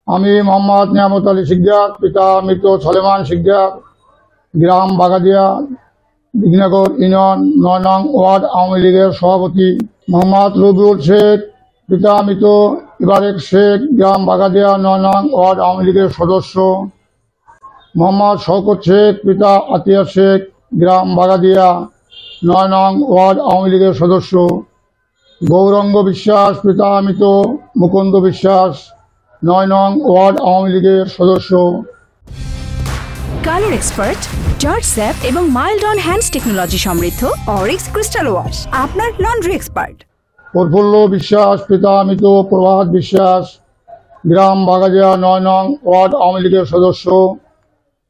আমি মোহাম্মদ নিয়ামত আলী শিকদার, পিতা মৃত সলেমান শিকদার, গ্রাম বাগাদিয়া, দিঘিনগর ইউনিয়ন ৯ নং ওয়ার্ড আওয়ামী লীগের সভাপতি। মোহাম্মদ রবিউল শেখ, পিতা মৃত ইবারেক শেখ, গ্রাম বাগাদিয়া ৯ নং ওয়ার্ড আওয়ামী লীগের সদস্য। মোহাম্মদ শওকত শেখ, পিতা আতিয়া শেখ, গ্রাম বাগাদিয়া ৯ নং ওয়ার্ড আওয়ামী লীগের সদস্য। গৌরঙ্গ বিশ্বাস, পিতা মৃত মুকুন্দ বিশ্বাস, ৯ নং ওয়ার্ড আওয়ামী লীগের সদস্য। কালার এক্সপার্ট, জর্জ স্যাপ এবং মাইল্ড অন হ্যান্ডস টেকনোলজি সমৃদ্ধ অরিক্স ক্রিস্টাল ওয়াশ, আপনার লন্ড্রি এক্সপার্ট। প্রফুল্ল বিশ্বাস, পিতা মৃত প্রভাত বিশ্বাস, গ্রাম বাগাদিয়া ৯ নং ওয়ার্ড আওয়ামী লীগের সদস্য।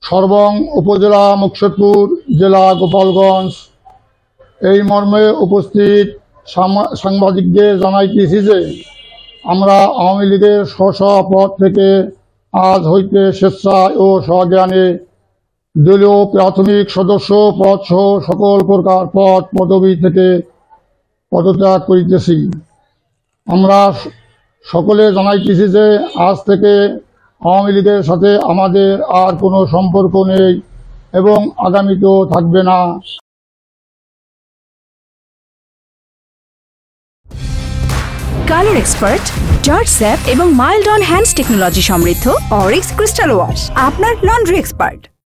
সর্বং, উপজেলা মুকসেদপুর, জেলা গোপালগঞ্জ। এই মর্মে উপস্থিত সাংবাদিকদের জানাইতেছি যে আমরা আওয়ামী লীগের স্ব পদ থেকে আজ হইতে স্বেচ্ছায় ও স্বজ্ঞানে দলীয় প্রাথমিক সদস্য পদ সহ সকল প্রকার পদ পদবি থেকে পদত্যাগ করিতেছি। আমরা সকলে জানাইতেছি যে আজ থেকে আওয়ামী লীগের সাথে আমাদের আর কোনো সম্পর্ক নেই এবং আগামীতেও থাকবে না। কালার এক্সপার্ট, জর্জ স্যাপ এবং মাইল্ড অন হ্যান্ডস টেকনোলজি সমৃদ্ধ অরিক্স ক্রিস্টাল ওয়াশ, আপনার লন্ড্রি এক্সপার্ট।